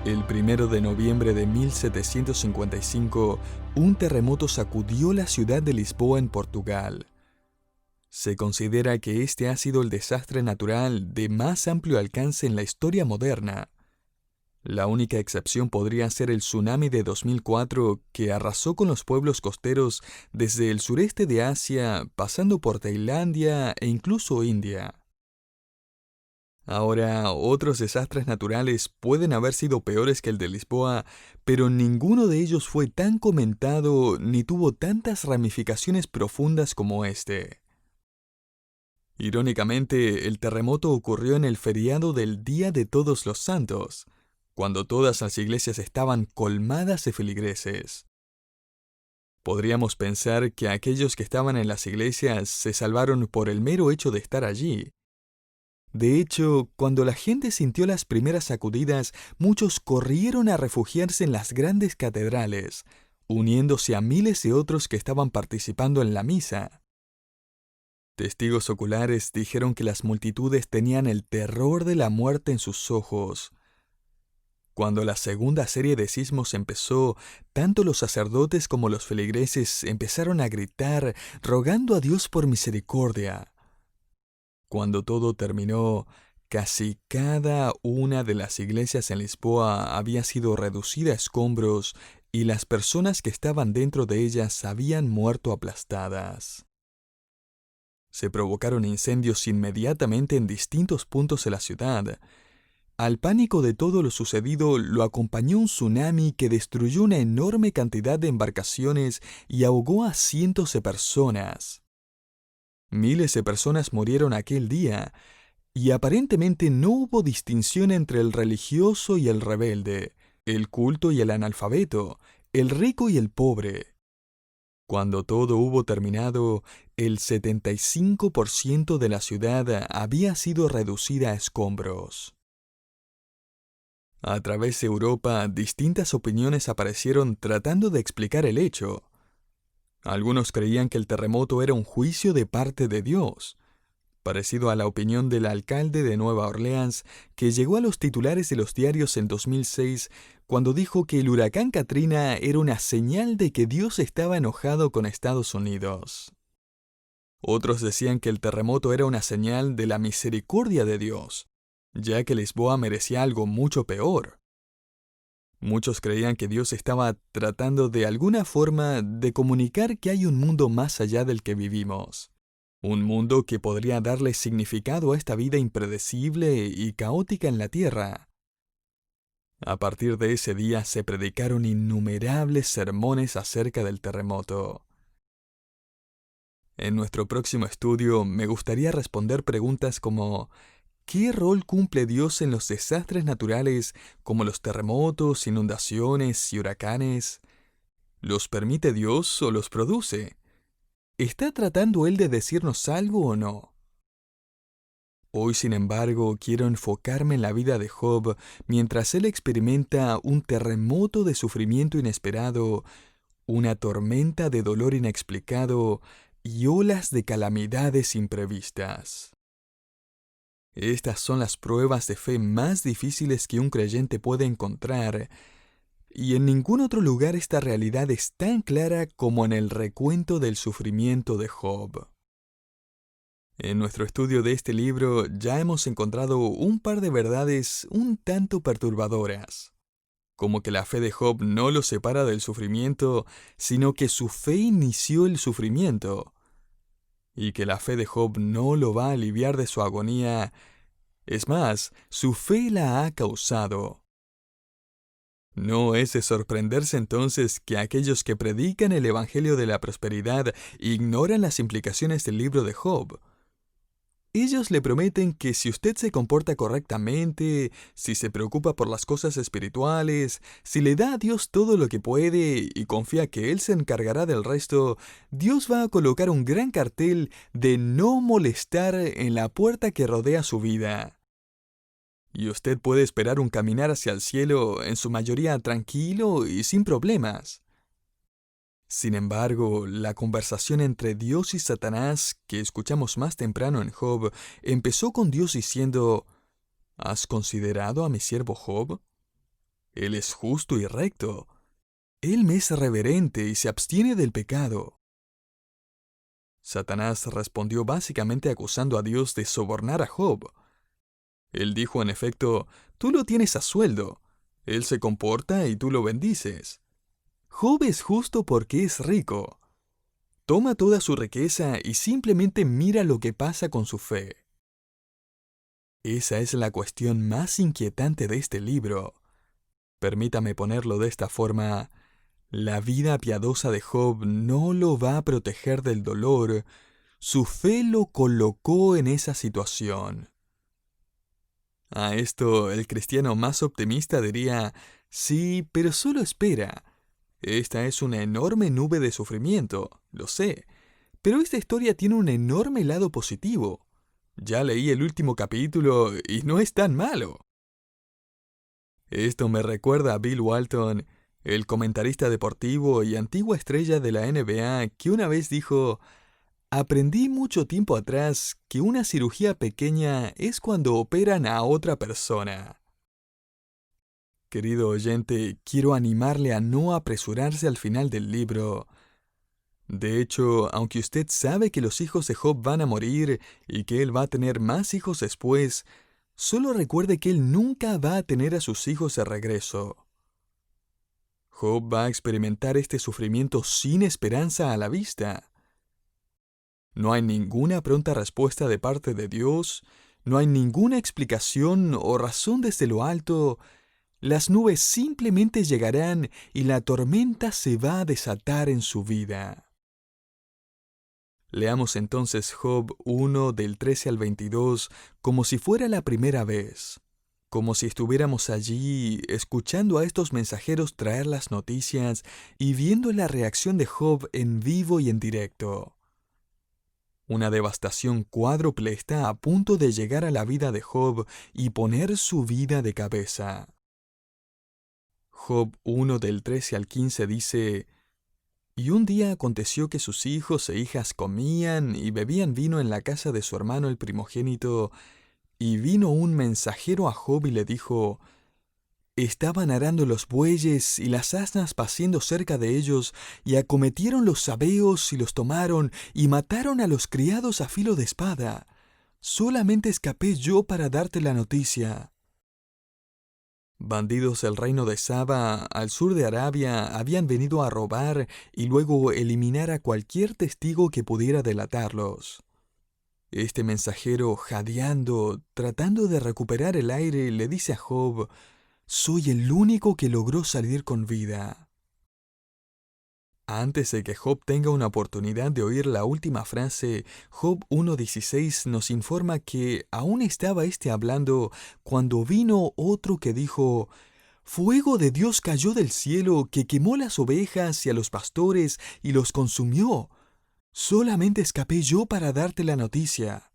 El 1 de noviembre de 1755, un terremoto sacudió la ciudad de Lisboa en Portugal. Se considera que este ha sido el desastre natural de más amplio alcance en la historia moderna. La única excepción podría ser el tsunami de 2004, que arrasó con los pueblos costeros desde el sureste de Asia, pasando por Tailandia e incluso India. Ahora, otros desastres naturales pueden haber sido peores que el de Lisboa, pero ninguno de ellos fue tan comentado ni tuvo tantas ramificaciones profundas como este. Irónicamente, el terremoto ocurrió en el feriado del Día de Todos los Santos, cuando todas las iglesias estaban colmadas de feligreses. Podríamos pensar que aquellos que estaban en las iglesias se salvaron por el mero hecho de estar allí. De hecho, cuando la gente sintió las primeras sacudidas, muchos corrieron a refugiarse en las grandes catedrales, uniéndose a miles de otros que estaban participando en la misa. Testigos oculares dijeron que las multitudes tenían el terror de la muerte en sus ojos. Cuando la segunda serie de sismos empezó, tanto los sacerdotes como los feligreses empezaron a gritar, rogando a Dios por misericordia. Cuando todo terminó, casi cada una de las iglesias en Lisboa había sido reducida a escombros y las personas que estaban dentro de ellas habían muerto aplastadas. Se provocaron incendios inmediatamente en distintos puntos de la ciudad. Al pánico de todo lo sucedido lo acompañó un tsunami que destruyó una enorme cantidad de embarcaciones y ahogó a cientos de personas. Miles de personas murieron aquel día, y aparentemente no hubo distinción entre el religioso y el rebelde, el culto y el analfabeto, el rico y el pobre. Cuando todo hubo terminado, el 75% de la ciudad había sido reducida a escombros. A través de Europa, distintas opiniones aparecieron tratando de explicar el hecho. Algunos creían que el terremoto era un juicio de parte de Dios, parecido a la opinión del alcalde de Nueva Orleans, que llegó a los titulares de los diarios en 2006 cuando dijo que el huracán Katrina era una señal de que Dios estaba enojado con Estados Unidos. Otros decían que el terremoto era una señal de la misericordia de Dios, ya que Lisboa merecía algo mucho peor. Muchos creían que Dios estaba tratando de alguna forma de comunicar que hay un mundo más allá del que vivimos. Un mundo que podría darle significado a esta vida impredecible y caótica en la Tierra. A partir de ese día se predicaron innumerables sermones acerca del terremoto. En nuestro próximo estudio me gustaría responder preguntas como ¿qué rol cumple Dios en los desastres naturales como los terremotos, inundaciones y huracanes? ¿Los permite Dios o los produce? ¿Está tratando Él de decirnos algo o no? Hoy, sin embargo, quiero enfocarme en la vida de Job mientras él experimenta un terremoto de sufrimiento inesperado, una tormenta de dolor inexplicado y olas de calamidades imprevistas. Estas son las pruebas de fe más difíciles que un creyente puede encontrar, y en ningún otro lugar esta realidad es tan clara como en el recuento del sufrimiento de Job. En nuestro estudio de este libro ya hemos encontrado un par de verdades un tanto perturbadoras, como que la fe de Job no lo separa del sufrimiento, sino que su fe inició el sufrimiento, y que la fe de Job no lo va a aliviar de su agonía. Es más, su fe la ha causado. No es de sorprenderse entonces que aquellos que predican el Evangelio de la prosperidad ignoran las implicaciones del libro de Job. Ellos le prometen que si usted se comporta correctamente, si se preocupa por las cosas espirituales, si le da a Dios todo lo que puede y confía que Él se encargará del resto, Dios va a colocar un gran cartel de no molestar en la puerta que rodea su vida. Y usted puede esperar un caminar hacia el cielo en su mayoría tranquilo y sin problemas. Sin embargo, la conversación entre Dios y Satanás que escuchamos más temprano en Job empezó con Dios diciendo: ¿Has considerado a mi siervo Job? Él es justo y recto. Él me es reverente y se abstiene del pecado. Satanás respondió básicamente acusando a Dios de sobornar a Job. Él dijo en efecto, tú lo tienes a sueldo. Él se comporta y tú lo bendices. Job es justo porque es rico. Toma toda su riqueza y simplemente mira lo que pasa con su fe. Esa es la cuestión más inquietante de este libro. Permítame ponerlo de esta forma. La vida piadosa de Job no lo va a proteger del dolor. Su fe lo colocó en esa situación. A esto, el cristiano más optimista diría, sí, pero solo espera. Esta es una enorme nube de sufrimiento, lo sé, pero esta historia tiene un enorme lado positivo. Ya leí el último capítulo y no es tan malo. Esto me recuerda a Bill Walton, el comentarista deportivo y antigua estrella de la NBA, que una vez dijo, aprendí mucho tiempo atrás que una cirugía pequeña es cuando operan a otra persona. Querido oyente, quiero animarle a no apresurarse al final del libro. De hecho, aunque usted sabe que los hijos de Job van a morir y que él va a tener más hijos después, solo recuerde que él nunca va a tener a sus hijos de regreso. Job va a experimentar este sufrimiento sin esperanza a la vista. No hay ninguna pronta respuesta de parte de Dios, no hay ninguna explicación o razón desde lo alto. Las nubes simplemente llegarán y la tormenta se va a desatar en su vida. Leamos entonces Job 1 del 13 al 22 como si fuera la primera vez, como si estuviéramos allí escuchando a estos mensajeros traer las noticias y viendo la reacción de Job en vivo y en directo. Una devastación cuádruple está a punto de llegar a la vida de Job y poner su vida de cabeza. Job 1 del 13 al 15 dice, y un día aconteció que sus hijos e hijas comían y bebían vino en la casa de su hermano el primogénito, y vino un mensajero a Job y le dijo, estaban arando los bueyes y las asnas paciendo cerca de ellos, y acometieron los sabeos y los tomaron, y mataron a los criados a filo de espada. Solamente escapé yo para darte la noticia. Bandidos del reino de Saba, al sur de Arabia, habían venido a robar y luego eliminar a cualquier testigo que pudiera delatarlos. Este mensajero, jadeando, tratando de recuperar el aire, le dice a Job, soy el único que logró salir con vida. Antes de que Job tenga una oportunidad de oír la última frase, Job 1.16 nos informa que aún estaba hablando cuando vino otro que dijo, fuego de Dios cayó del cielo que quemó las ovejas y a los pastores y los consumió. Solamente escapé yo para darte la noticia.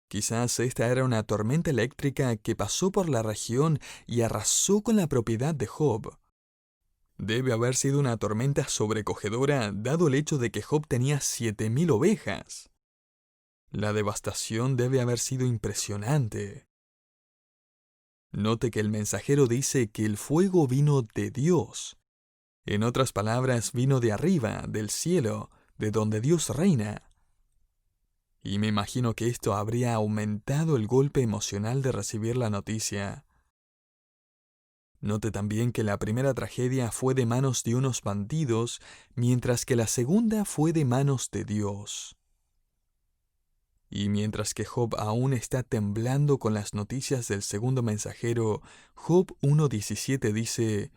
Quizás esta era una tormenta eléctrica que pasó por la región y arrasó con la propiedad de Job. Debe haber sido una tormenta sobrecogedora dado el hecho de que Job tenía 7,000 ovejas. La devastación debe haber sido impresionante. Note que el mensajero dice que el fuego vino de Dios. En otras palabras, vino de arriba, del cielo, de donde Dios reina. Y me imagino que esto habría aumentado el golpe emocional de recibir la noticia. Note también que la primera tragedia fue de manos de unos bandidos, mientras que la segunda fue de manos de Dios. Y mientras que Job aún está temblando con las noticias del segundo mensajero, Job 1.17 dice,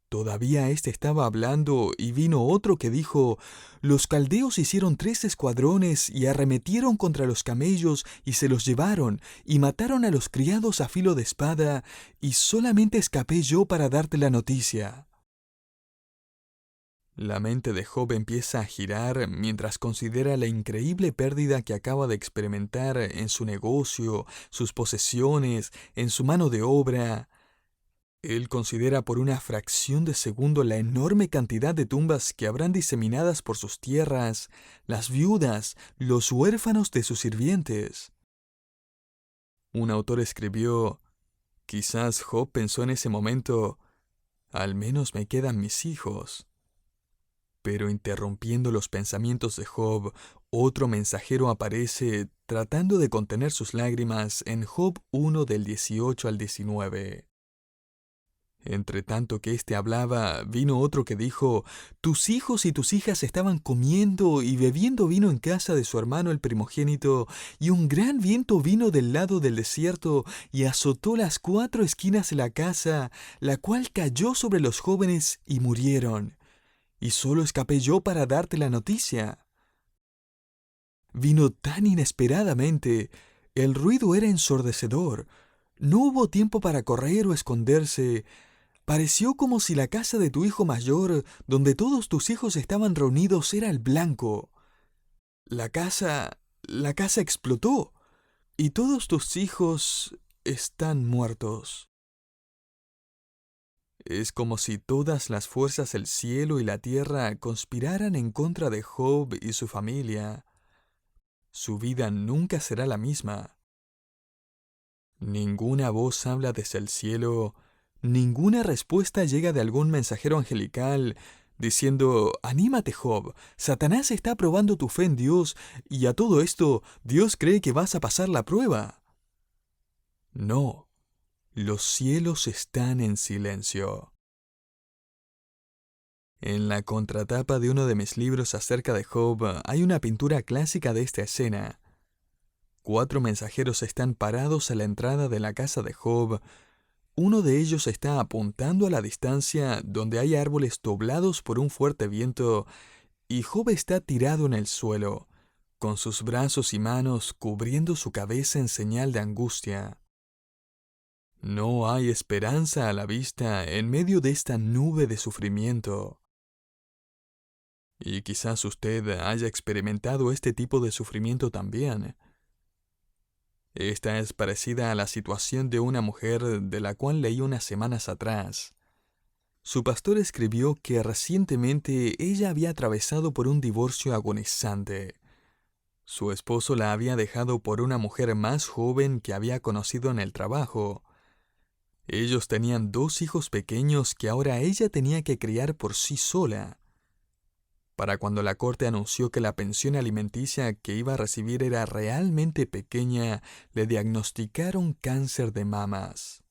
todavía estaba hablando y vino otro que dijo, los caldeos hicieron 3 escuadrones y arremetieron contra los camellos y se los llevaron y mataron a los criados a filo de espada y solamente escapé yo para darte la noticia. La mente de Job empieza a girar mientras considera la increíble pérdida que acaba de experimentar en su negocio, sus posesiones, en su mano de obra. Él considera por una fracción de segundo la enorme cantidad de tumbas que habrán diseminadas por sus tierras, las viudas, los huérfanos de sus sirvientes. Un autor escribió, Quizás Job pensó en ese momento, al menos me quedan mis hijos. Pero interrumpiendo los pensamientos de Job, otro mensajero aparece tratando de contener sus lágrimas en Job 1 del 18 al 19. Entre tanto que éste hablaba, vino otro que dijo, «Tus hijos y tus hijas estaban comiendo y bebiendo vino en casa de su hermano el primogénito, y un gran viento vino del lado del desierto y azotó las 4 esquinas de la casa, la cual cayó sobre los jóvenes y murieron. Y solo escapé yo para darte la noticia». Vino tan inesperadamente, el ruido era ensordecedor. No hubo tiempo para correr o esconderse. Pareció como si la casa de tu hijo mayor, donde todos tus hijos estaban reunidos, era el blanco. La casa explotó, y todos tus hijos están muertos. Es como si todas las fuerzas del cielo y la tierra conspiraran en contra de Job y su familia. Su vida nunca será la misma. Ninguna voz habla desde el cielo, ninguna respuesta llega de algún mensajero angelical diciendo, «Anímate, Job, Satanás está probando tu fe en Dios y a todo esto Dios cree que vas a pasar la prueba». No, los cielos están en silencio. En la contratapa de uno de mis libros acerca de Job hay una pintura clásica de esta escena. 4 mensajeros están parados a la entrada de la casa de Job. Uno de ellos está apuntando a la distancia donde hay árboles doblados por un fuerte viento, y Job está tirado en el suelo, con sus brazos y manos cubriendo su cabeza en señal de angustia. No hay esperanza a la vista en medio de esta nube de sufrimiento. Y quizás usted haya experimentado este tipo de sufrimiento también. Esta es parecida a la situación de una mujer de la cual leí unas semanas atrás. Su pastor escribió que recientemente ella había atravesado por un divorcio agonizante. Su esposo la había dejado por una mujer más joven que había conocido en el trabajo. Ellos tenían 2 hijos pequeños que ahora ella tenía que criar por sí sola. Para cuando la corte anunció que la pensión alimenticia que iba a recibir era realmente pequeña, le diagnosticaron cáncer de mamas.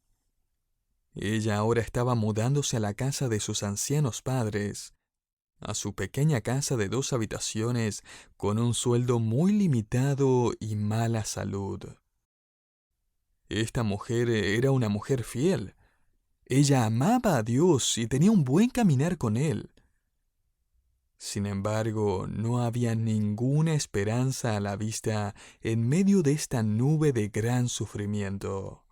Ella ahora estaba mudándose a la casa de sus ancianos padres, a su pequeña casa de 2 habitaciones, con un sueldo muy limitado y mala salud. Esta mujer era una mujer fiel. Ella amaba a Dios y tenía un buen caminar con Él. Sin embargo, no había ninguna esperanza a la vista en medio de esta nube de gran sufrimiento.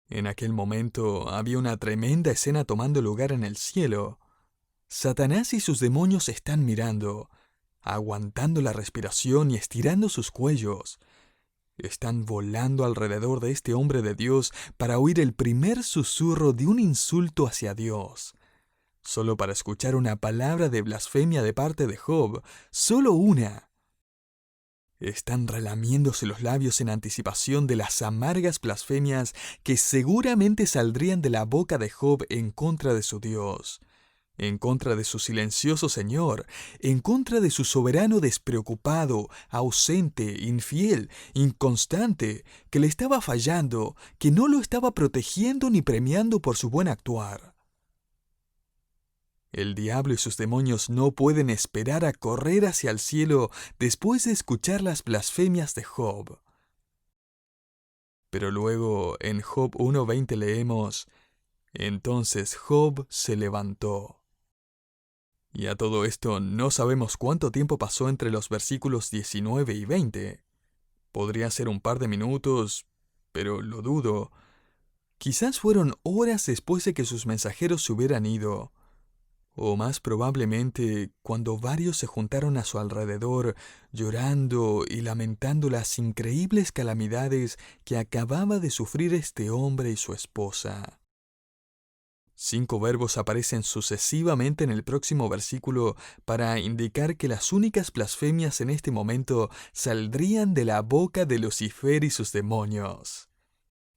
En aquel momento había una tremenda escena tomando lugar en el cielo. Satanás y sus demonios están mirando, aguantando la respiración y estirando sus cuellos. Están volando alrededor de este hombre de Dios para oír el primer susurro de un insulto hacia Dios. Solo para escuchar una palabra de blasfemia de parte de Job, solo una. Están relamiéndose los labios en anticipación de las amargas blasfemias que seguramente saldrían de la boca de Job en contra de su Dios, en contra de su silencioso Señor, en contra de su soberano despreocupado, ausente, infiel, inconstante, que le estaba fallando, que no lo estaba protegiendo ni premiando por su buen actuar. El diablo y sus demonios no pueden esperar a correr hacia el cielo después de escuchar las blasfemias de Job. Pero luego en Job 1:20 leemos, «Entonces Job se levantó». Y a todo esto no sabemos cuánto tiempo pasó entre los versículos 19 y 20. Podría ser un par de minutos, pero lo dudo. Quizás fueron horas después de que sus mensajeros se hubieran ido. O más probablemente cuando varios se juntaron a su alrededor, llorando y lamentando las increíbles calamidades que acababa de sufrir este hombre y su esposa. 5 verbos aparecen sucesivamente en el próximo versículo para indicar que las únicas blasfemias en este momento saldrían de la boca de Lucifer y sus demonios.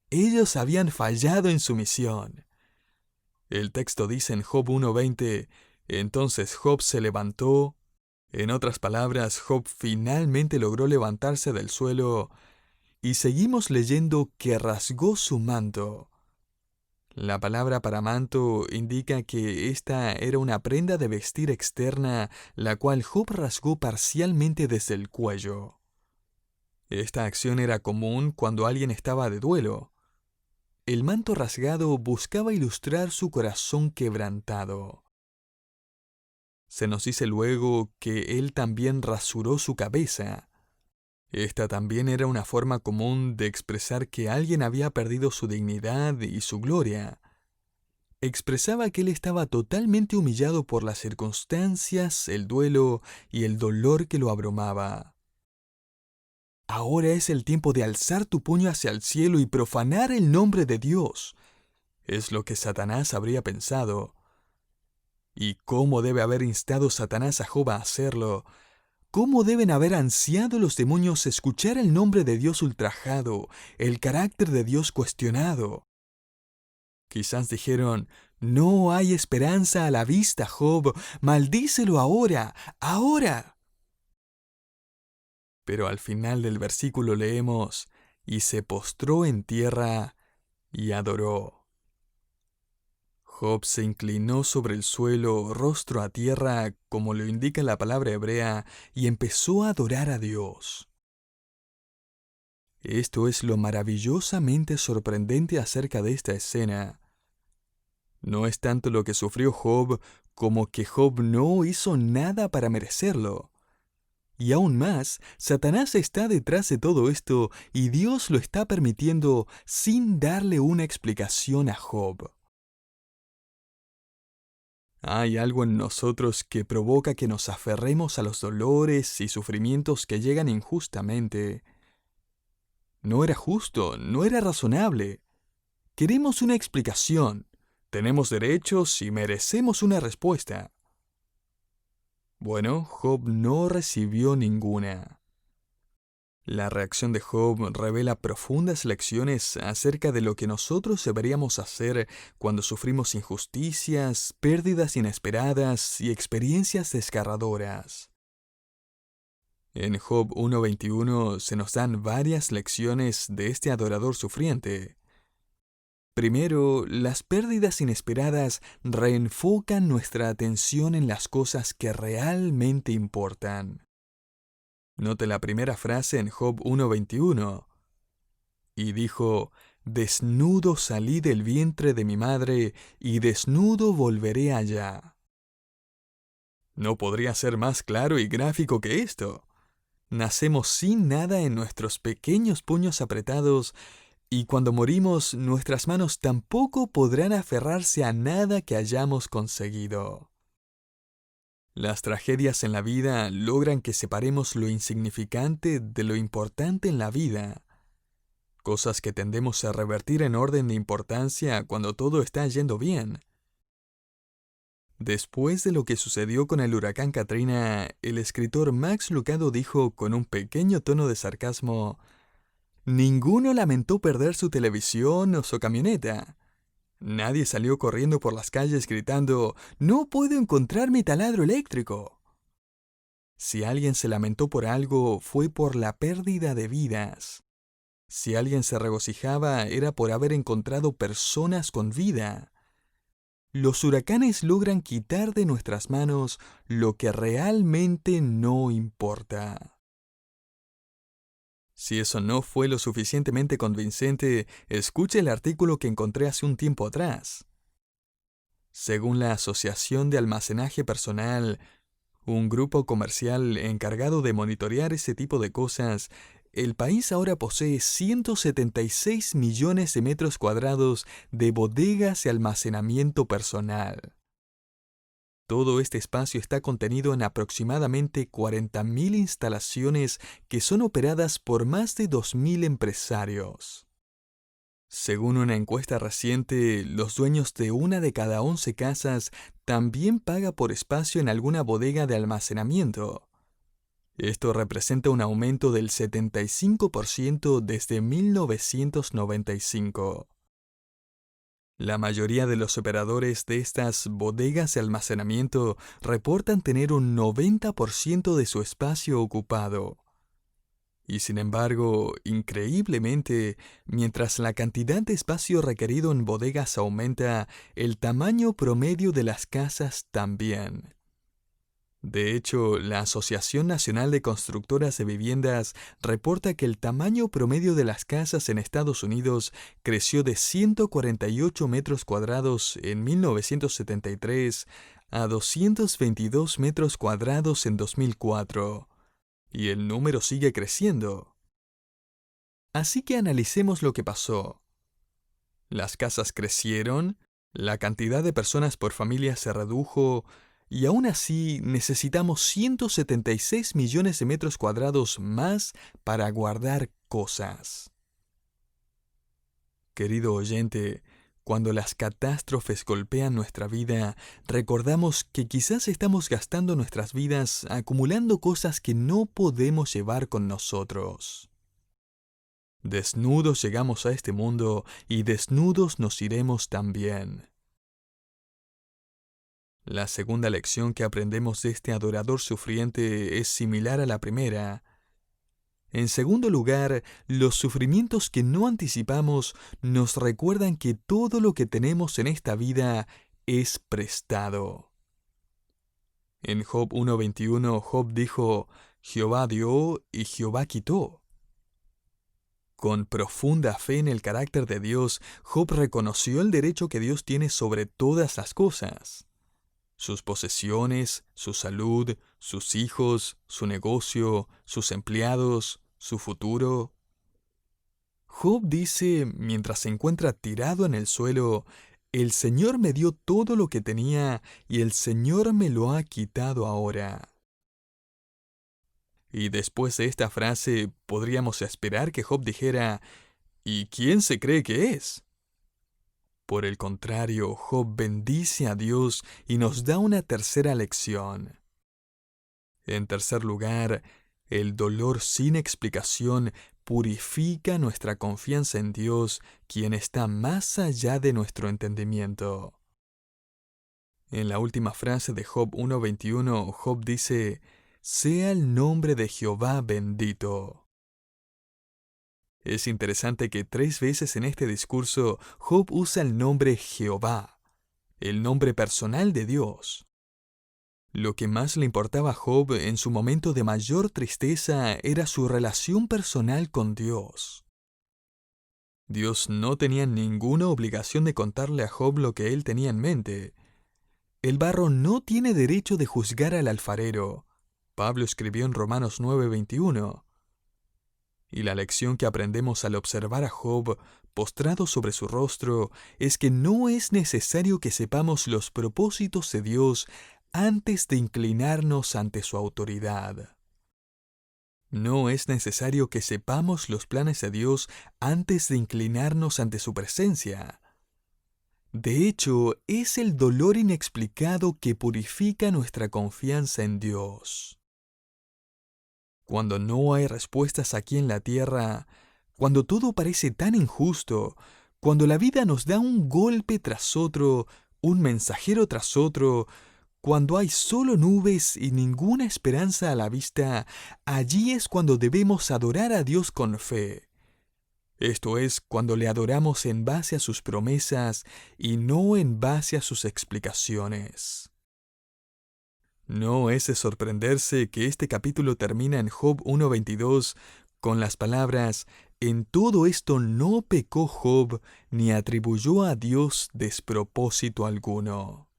Ellos habían fallado en su misión. El texto dice en Job 1:20, entonces Job se levantó. En otras palabras, Job finalmente logró levantarse del suelo, y seguimos leyendo que rasgó su manto. La palabra para manto indica que esta era una prenda de vestir externa, la cual Job rasgó parcialmente desde el cuello. Esta acción era común cuando alguien estaba de duelo. El manto rasgado buscaba ilustrar su corazón quebrantado. Se nos dice luego que él también rasuró su cabeza. Esta también era una forma común de expresar que alguien había perdido su dignidad y su gloria. Expresaba que él estaba totalmente humillado por las circunstancias, el duelo y el dolor que lo abrumaba. Ahora es el tiempo de alzar tu puño hacia el cielo y profanar el nombre de Dios. Es lo que Satanás habría pensado. ¿Y cómo debe haber instado Satanás a Job a hacerlo? ¿Cómo deben haber ansiado los demonios escuchar el nombre de Dios ultrajado, el carácter de Dios cuestionado? Quizás dijeron, no hay esperanza a la vista, Job, maldícelo ahora, ahora. Pero al final del versículo leemos, y se postró en tierra y adoró. Job se inclinó sobre el suelo, rostro a tierra, como lo indica la palabra hebrea, y empezó a adorar a Dios. Esto es lo maravillosamente sorprendente acerca de esta escena. No es tanto lo que sufrió Job, como que Job no hizo nada para merecerlo. Y aún más, Satanás está detrás de todo esto y Dios lo está permitiendo sin darle una explicación a Job. Hay algo en nosotros que provoca que nos aferremos a los dolores y sufrimientos que llegan injustamente. No era justo, no era razonable. Queremos una explicación. Tenemos derechos y merecemos una respuesta. Bueno, Job no recibió ninguna. La reacción de Job revela profundas lecciones acerca de lo que nosotros deberíamos hacer cuando sufrimos injusticias, pérdidas inesperadas y experiencias desgarradoras. En Job 1:21 se nos dan varias lecciones de este adorador sufriente. Primero, las pérdidas inesperadas reenfocan nuestra atención en las cosas que realmente importan. Note la primera frase en Job 1:21. Y dijo, desnudo salí del vientre de mi madre, y desnudo volveré allá. No podría ser más claro y gráfico que esto. Nacemos sin nada en nuestros pequeños puños apretados, y cuando morimos nuestras manos tampoco podrán aferrarse a nada que hayamos conseguido. Las tragedias en la vida logran que separemos lo insignificante de lo importante en la vida, cosas que tendemos a revertir en orden de importancia cuando todo está yendo bien. Después de lo que sucedió con el huracán Katrina, el escritor Max Lucado dijo con un pequeño tono de sarcasmo, ninguno lamentó perder su televisión o su camioneta. Nadie salió corriendo por las calles gritando, ¡no puedo encontrar mi taladro eléctrico! Si alguien se lamentó por algo, fue por la pérdida de vidas. Si alguien se regocijaba, era por haber encontrado personas con vida. Los huracanes logran quitar de nuestras manos lo que realmente no importa. Si eso no fue lo suficientemente convincente, escuche el artículo que encontré hace un tiempo atrás. Según la Asociación de Almacenaje Personal, un grupo comercial encargado de monitorear ese tipo de cosas, el país ahora posee 176 millones de metros cuadrados de bodegas y almacenamiento personal. Todo este espacio está contenido en aproximadamente 40.000 instalaciones que son operadas por más de 2.000 empresarios. Según una encuesta reciente, los dueños de una de cada 11 casas también paga por espacio en alguna bodega de almacenamiento. Esto representa un aumento del 75% desde 1995. La mayoría de los operadores de estas bodegas de almacenamiento reportan tener un 90% de su espacio ocupado. Y sin embargo, increíblemente, mientras la cantidad de espacio requerido en bodegas aumenta, el tamaño promedio de las casas también. De hecho, la Asociación Nacional de Constructoras de Viviendas reporta que el tamaño promedio de las casas en Estados Unidos creció de 148 metros cuadrados en 1973 a 222 metros cuadrados en 2004. Y el número sigue creciendo. Así que analicemos lo que pasó. Las casas crecieron, la cantidad de personas por familia se redujo, y aún así necesitamos 176 millones de metros cuadrados más para guardar cosas. Querido oyente, cuando las catástrofes golpean nuestra vida, recordamos que quizás estamos gastando nuestras vidas acumulando cosas que no podemos llevar con nosotros. Desnudos llegamos a este mundo y desnudos nos iremos también. La segunda lección que aprendemos de este adorador sufriente es similar a la primera. En segundo lugar, los sufrimientos que no anticipamos nos recuerdan que todo lo que tenemos en esta vida es prestado. En Job 1:21, Job dijo, Jehová dio y Jehová quitó. Con profunda fe en el carácter de Dios, Job reconoció el derecho que Dios tiene sobre todas las cosas. Sus posesiones, su salud, sus hijos, su negocio, sus empleados, su futuro. Job dice, mientras se encuentra tirado en el suelo, el Señor me dio todo lo que tenía y el Señor me lo ha quitado ahora. Y después de esta frase, podríamos esperar que Job dijera, ¿y quién se cree que es? Por el contrario, Job bendice a Dios y nos da una tercera lección. En tercer lugar, el dolor sin explicación purifica nuestra confianza en Dios, quien está más allá de nuestro entendimiento. En la última frase de Job 1:21, Job dice, «Sea el nombre de Jehová bendito». Es interesante que 3 veces en este discurso Job usa el nombre Jehová, el nombre personal de Dios. Lo que más le importaba a Job en su momento de mayor tristeza era su relación personal con Dios. Dios no tenía ninguna obligación de contarle a Job lo que él tenía en mente. El barro no tiene derecho de juzgar al alfarero. Pablo escribió en Romanos 9:21. Y la lección que aprendemos al observar a Job postrado sobre su rostro es que no es necesario que sepamos los propósitos de Dios antes de inclinarnos ante su autoridad. No es necesario que sepamos los planes de Dios antes de inclinarnos ante su presencia. De hecho, es el dolor inexplicado que purifica nuestra confianza en Dios. Cuando no hay respuestas aquí en la tierra, cuando todo parece tan injusto, cuando la vida nos da un golpe tras otro, un mensajero tras otro, cuando hay solo nubes y ninguna esperanza a la vista, allí es cuando debemos adorar a Dios con fe. Esto es, cuando le adoramos en base a sus promesas y no en base a sus explicaciones. No es de sorprenderse que este capítulo termina en Job 1:22 con las palabras, «En todo esto no pecó Job ni atribuyó a Dios despropósito alguno».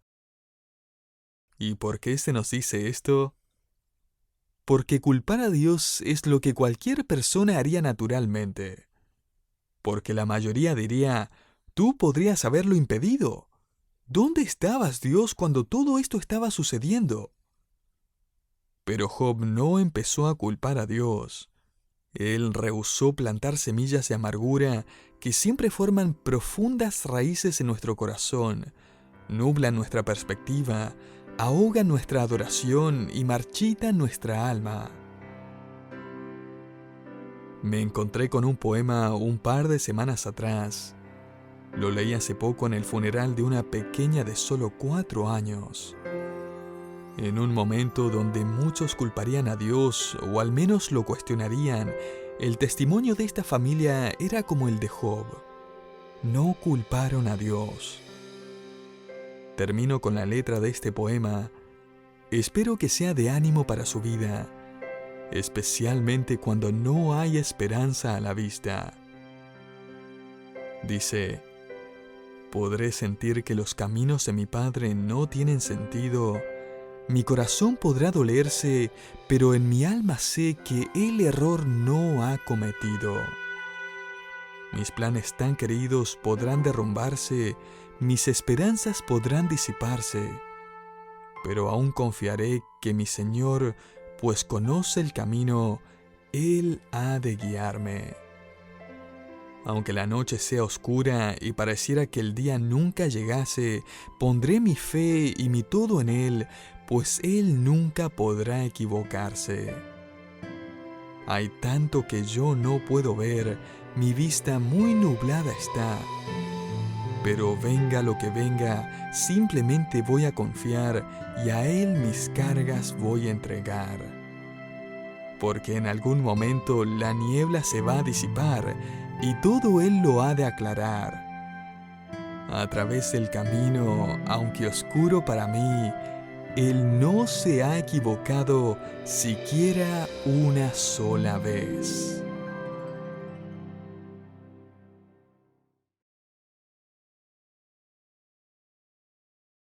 ¿Y por qué se nos dice esto? Porque culpar a Dios es lo que cualquier persona haría naturalmente. Porque la mayoría diría, «Tú podrías haberlo impedido. ¿Dónde estabas, Dios, cuando todo esto estaba sucediendo?» Pero Job no empezó a culpar a Dios. Él rehusó plantar semillas de amargura que siempre forman profundas raíces en nuestro corazón, nublan nuestra perspectiva, ahogan nuestra adoración y marchitan nuestra alma. Me encontré con un poema un par de semanas atrás. Lo leí hace poco en el funeral de una pequeña de solo 4 años. En un momento donde muchos culparían a Dios, o al menos lo cuestionarían, el testimonio de esta familia era como el de Job. No culparon a Dios. Termino con la letra de este poema. Espero que sea de ánimo para su vida, especialmente cuando no hay esperanza a la vista. Dice: podré sentir que los caminos de mi Padre no tienen sentido. Mi corazón podrá dolerse, pero en mi alma sé que el error no ha cometido. Mis planes tan queridos podrán derrumbarse, mis esperanzas podrán disiparse, pero aún confiaré que mi Señor, pues conoce el camino, Él ha de guiarme. Aunque la noche sea oscura y pareciera que el día nunca llegase, pondré mi fe y mi todo en Él, pues Él nunca podrá equivocarse. Hay tanto que yo no puedo ver, mi vista muy nublada está. Pero venga lo que venga, simplemente voy a confiar y a Él mis cargas voy a entregar. Porque en algún momento la niebla se va a disipar y todo Él lo ha de aclarar. A través del camino, aunque oscuro para mí, Él no se ha equivocado siquiera una sola vez.